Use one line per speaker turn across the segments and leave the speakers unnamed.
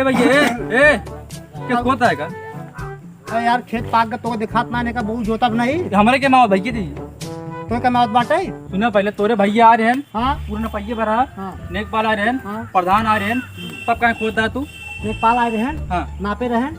ए भैया ए क्या होता है का?
अरे यार खेत पाक का तो दिखात ना ने का बहुत जोता नहीं
हमारे के माँ भैया थी
तो का मावत बाटे।
सुना पहले तोरे भैया आ रहे हैं।
हाँ
पूर्ण पहिए भरा
हाँ
नेकपाल आ रहे हैं।
हाँ।
प्रधान आ रहे हैं। तब कहीं खोदता तू?
नेपाल आए रहन
हाँ
नापे रहन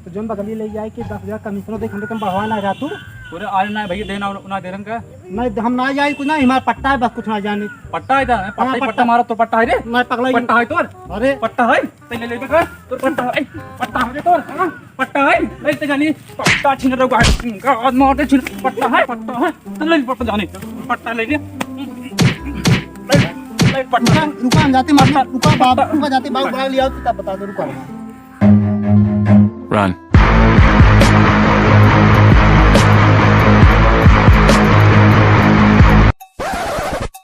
तो जो बगली ले जाए कि 10,000 कमीशन देख हम कम बढ़वा ना रहा तू
तोरे आज ना भैया देना ना दे रंग का
नहीं हम ना जाए कुछ ना हमारा पट्टा है बस कुछ ना जाने।
पट्टा है पट्टा
हाँ,
ही
पट्टा।
पट्टा मारा तो पट्टा है रे
मैं पगला
पट्टा है तोर
अरे
पट्टा है तेने ले कर तोर पट्टा है पट्टा है तोर हाँ, पट्टा है नहीं ते जानी पट्टा छीन रो का आज मारते छीन पट्टा है तो ले पट्टा जाने पट्टा ले ले पट्टा
रुका हम जाते मारना रुका बाबू रुका जाते बाबू भाग लिया तब बता दो रुका
Run.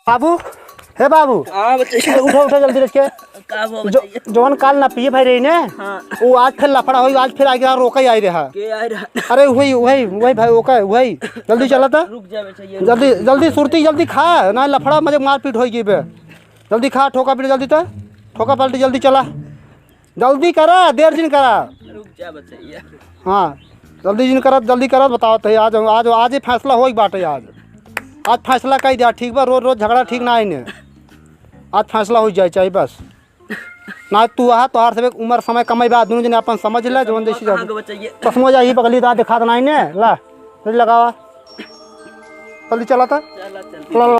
बाबू हे बाबू
हाँ बच्चे
उठो उठो जल्दी रख के
का वो
जो जवन काल ना पिए भाई रही ने
हाँ
वो आज फिर लफड़ा हुई आज फिर आगे रोका ही आई रहा।
के आ रहा
अरे वही वही वही भाई ओका वही जल्दी चला था
रुक जा बच्चा ये
जल्दी जल्दी सुरती जल्दी खा ना लफड़ा मुझे मार पीट होगी बे जल्दी खा ठोका पीट जल्दी था ठोका पलटी जल्दी चला जल्दी करा देर जिन करा
रुक जा बच्चा ये
हाँ जल्दी जिन करा जल्दी करा बताओ तो आज आज आज ही फैसला हो बाटे आज फैसला कही दिया ठीक बा रोज रोज झगड़ा ठीक ना आई ने आज फैसला हो जाए चाहिए बस ना तू आ तो हर सब उम्र समय कमाई बा दोनों जने अपन समझ ले जवन देसी
कहाँ गो बच्चा ये
चश्मो जा ही बगली दा दिखा देना ने ला जल्दी लगावा जल्दी चला था
चला चल
चला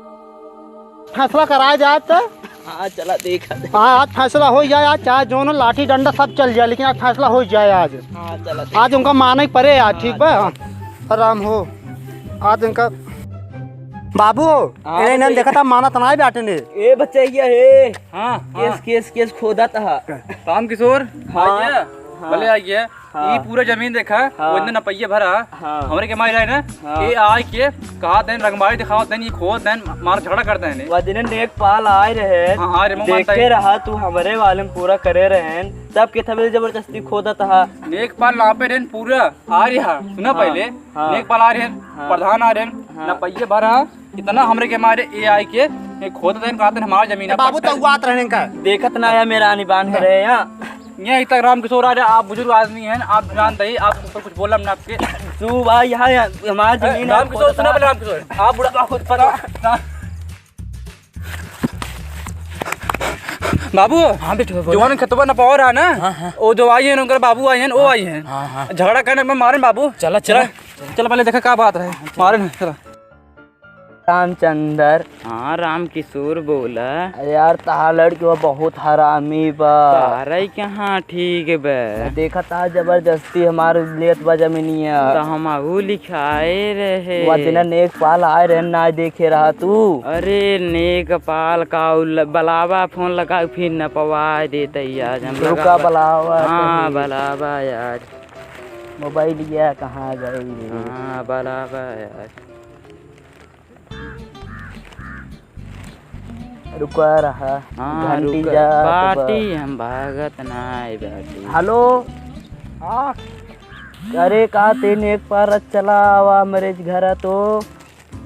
फैसला कराया जाए तो
हाँ चला देखा
हाँ आज फैसला हो जाए आज चाहे जो ना लाठी डंडा सब चल जाए लेकिन आज फैसला हो जाए आज
हाँ चला
आज उनका माना ही पड़े आज ठीक बा आराम हो आज उनका बाबू इन्हें इन्हें देखा था माना तनाई बैठे ने
ए बच्चा ये है
हाँ
केस केस केस खोदा था
राम किशोर
हाँ,
आइए
हाँ।
भले आइए
हाँ।
ये पूरा जमीन देखा
हाँ।
वो इतने नपैये भरा
हाँ।
हमारे के मारे ना
हाँ।
ये आए के कहा देन रंगबाई दिखाओ देन ये खो देन मार झगड़ा करते हैं
वह दिन नेकपाल आए रहे
हाँ, आ रहे, मुँह मानता
देखे
है।
रहा तू हमारे वाले में पूरा करे रहे तब के थबे जबरदस्ती खोदा था
नेकपाल ना पे रहन पूरा आ रहा सुना पहले
हाँ।
नेकपाल आ रहे हैं प्रधान आ रहे हैं नपैये भरा इतना हमरे के मारे ये आए के ये खोद देन कहा देन हमारी जमीन है
बाबू तो बात रहने का
देखत ना आया मेरा निबान है रहे यहाँ
ये तक राम किशोर आ रहे आप बुजुर्ग आदमी हैं आप जानते ही आप ऊपर कुछ बोला हमने आपके
तू भाई यहाँ हमारी जमीन
राम किशोर सुना पहले राम किशोर आप बुढ़ा खुद पता बाबू
हाँ बेटो
जवान खतबा न पावर है ना वो जो आई है उनके बाबू आए हैं वो आई हैं झगड़ा करने में मारे बाबू
चला
चला चल पहले देखा क्या बात है मारे ना चला
रामचंदर
हाँ राम किशोर बोला
यार तहा लड़की वो बहुत हरामी बा
तारा कहाँ ठीक बे
देखा था जबरदस्ती हमारे लेत बा जमीनिया
तो हम आहू लिखाए रहे
वह दिन नेकपाल आए रहे ना देखे रहा तू
अरे नेकपाल का बलावा फोन लगा फिर न पवा देते आज हम
रुका बलावा
हाँ बलावा यार
मोबाइल गया कहाँ गई
हाँ बलावा यार
रुका रहा
हाँ
घंटी
रुक
जा
बाटी हम भागत नाय बाटी
हेलो
हाँ
अरे का ते नेकपाल चला आवा मेरे घर तो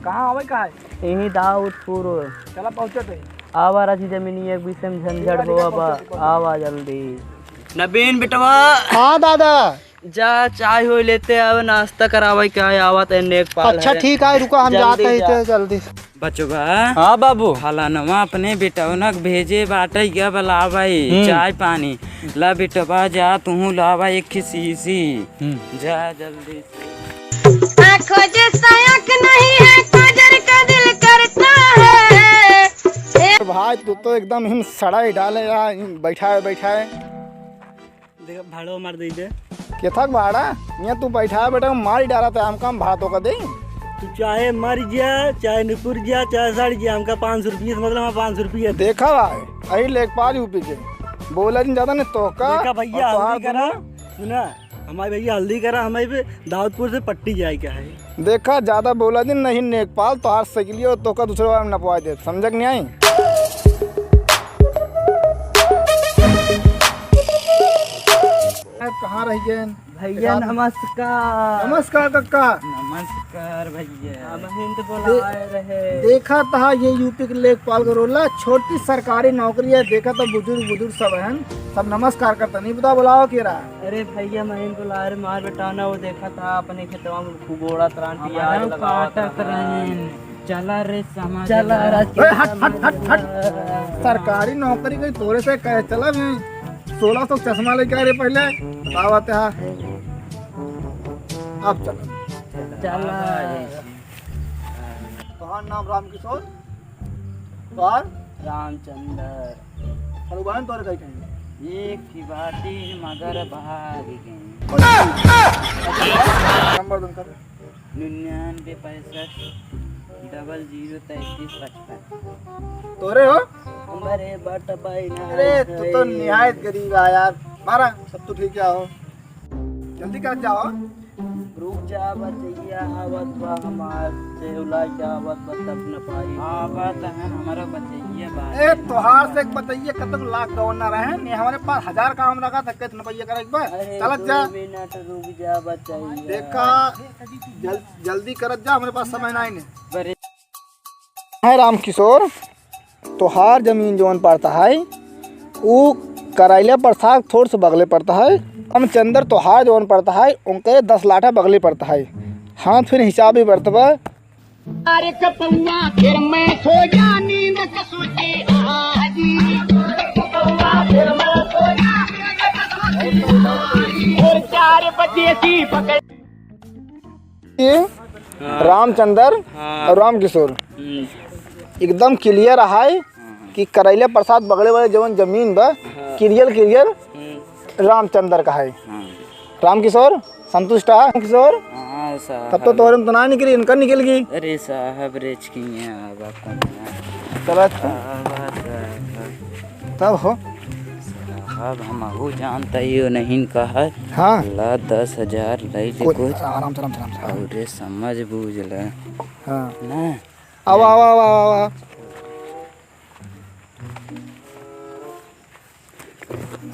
कहाँ आवे का है
यही दाऊदपुर
चला पहुँचे थे
आवा राजी जमीनी एक बीच में झंझट हुआ बा आवा जल्दी नबीन बेटवा
हाँ दादा
जा चाय हो लेते अब नाश्ता करावे क्या आवा ते नेकपाल
अच्छा ठीक है रुको हम
जल्दी
जाते
जा।
हैं जल्दी
बचवा
हाँ बाबू
फलानवा अपने बेटवनक भेजे बाटे क्या बलावाई चाय पानी ला बेटवा जा तू लावा एक शीशी जा जल्दी
आँखों जैसा आँख नहीं है काजर का दिल करता है
भाई तू तो एकदम हिम सड़ा ही डाले यार बैठा है
देख भाड़ो मार दे
के थक भाड़ा यहाँ तू बैठा है बेटा मार ही डाला था हमका हम भाड़ा तो का दे
तू चाहे मर जा चाहे निपुर जा चाहे सड़ जा हमका 500 रुपये मतलब 500 रुपये
देखा भाई अही लेखपाल यूपी के बोला दिन ज्यादा ने तो का
देखा भैया हल्दी करा सुना हमारे भैया हल्दी करा हमारे पे दाऊदपुर से पट्टी जाए क्या है
देखा ज्यादा बोला दिन नहीं नेकपाल तो हाथ सकिलियो तो का दूसरे बार में नपवा दे समझक नहीं आई कहाँ रहिए
भैया नमस्कार।
नमस्कार कक्का।
नमस्कार भैया।
महेंद्र बुलाए रहे।
देखा था ये यूपी के लेखपाल का रोला, छोटी सरकारी नौकरी है। देखा तो बुजुर्ग सब हैं, सब नमस्कार करता। नहीं बता बुलाओ के रहा।
अरे भैया महेंद्र बुलाए रहे, मार बेटाना वो देखा था अपने खेतवा में खुगोड़ा त्राण
हमारा काटत रहें। चला रे समझ
चला
हट हट हट हट। सरकारी नौकरी कोई तोरे से कहे चला मैं 1600 चश्मा लेके आ रहे पहले बतावते हाँ। अब चलो
चला।
तुम्हारा नाम रामकिशोर, तुम्हार
रामचंद्र।
बहन तोरे कहीं कहीं
एक की बाती मगर भाग गई।
नंबर तुम कर
99 65 00 33 55।
तोरे हो।
हमारे बट भाई ना।
अरे तू तो निहायत गरीब है यार। मारा सब तो ठीक है हो, जल्दी कर जाओ।
रुक जा बचैया आवत बा हमार से उला के आवत बा तब न पाई।
आवत है हमारा बचैया बात।
ए तोहार से एक बताइए कतक लाख गवना रहे नहीं, हमारे पास 1000 काम लगा था कितना रुपया करे एक बार। चलत जा।
2 मिनट रुक जा बचैया।
देखा जल्दी करत जा, हमारे पास समय नहीं
बरे
है। रामकिशोर तोहार जमीन जौन पड़ता है वो करैला प्रसाद थोड़ से बगले पड़ता है। रामचंद्र तोहार जौन पड़ता है उनके 10 लाठा बगले पड़ता है। हाँ फिर हिसाब भी बरतबा।
अरे कपौआ फिर मैं सो जा नींद कसूची आजी। कपौआ फिर मैं सो जा नींद कसूची आजी। और 4 बजे की पकड़।
ये रामचंद्र और रामकिशोर एकदम क्लियर है कि करैला प्रसाद बगले वाले जवन जमीन बा क्लियर रामचंद्र का है। रामकिशोर संतुष्ट है। रामकिशोर
हाँ साहब।
तब तो तोरे में तो ना निकली, इनका निकल गई।
अरे साहब रेच की है आवा
चलो तब हो
साहब हम आहू जानता ही नहीं कहा।
हाँ
ला 10,000 ले ले कुछ
आराम से आराम से आराम से।
और रे समझ बूझ ले
हाँ
ना।
आओ आओ आओ आओ आओ।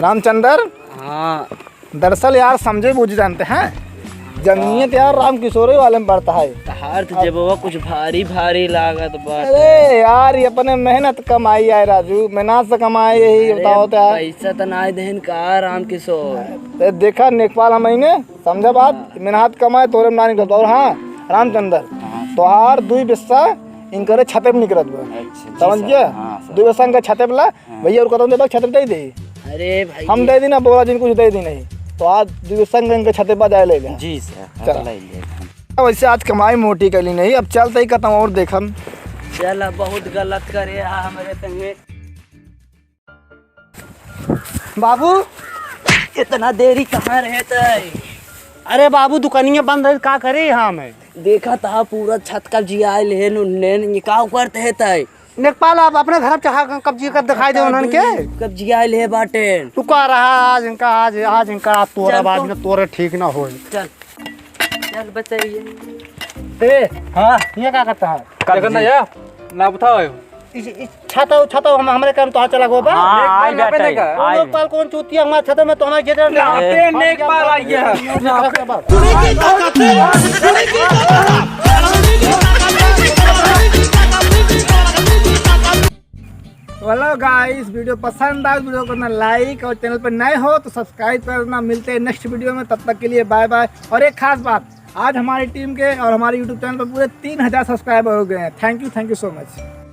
रामचंद्र
हाँ
दरअसल यार समझे बूझ जानते हैं जमीयत यार रामकिशोर वाले में पड़ता है।
हार्थ जेबवा कुछ भारी भारी लागत बा।
अरे यार ये अपने मेहनत कमाई है राजू, मेहनत से कमाई यही बताओ तो यार।
पैसा तो ना देन का रामकिशोर।
ते देखा नेकपाल हमने समझा बात, मेहनत कमाए तोरे में ना निकलत। और हाँ रामचंद्र तोहार 2 बिस्सा इनकरे छते में निकलत बा, समझ गया। 2 बिस्सा इनका छते पे ला भैया और कदम दे छते दे दे।
अरे भाई
हम दे दी ना बोला जिन कुछ दे दी नहीं तो आज 2 बिस्सा इनके छते पर जाए ले ले।
जी सर
चल।
ले ले।
वैसे आज कमाई मोटी कली नहीं, अब चलते ही खत्म और देखम।
चला बहुत गलत करे हमारे संगे।
बाबू
इतना देरी कहाँ रहते?
अरे बाबू दुकानियाँ बंद है, का करे यहाँ में।
देखा था पूरा छत का जिया लेन उन्हें निकाह करते है तय।
नेकपाल आप अपने घर चाह कब्जी कर दिखाई दे उन्होंने के
कब जिया ले बाटे।
तू कह रहा आज इनका आज इनका तोरा बाद में तोरे ठीक ना हो।
चल चल बताइए।
ए हाँ ये क्या करता है
क्या करना यार ना बताओ।
छाता हम हमारे काम तो चला गो बा।
हाँ
नेकपाल पे नहीं का।
नेकपाल कौन चूतिया हमारे छत में तो हमारे जेटर
नेकपाल आई है। हेलो गाइस, वीडियो पसंद आए वीडियो को करना लाइक और चैनल पर नए हो तो सब्सक्राइब करना। मिलते हैं नेक्स्ट वीडियो में, तब तक के लिए बाय बाय। और एक खास बात, आज हमारी टीम के और हमारे यूट्यूब चैनल पर पूरे 3000 सब्सक्राइबर हो गए हैं। Thank you so much.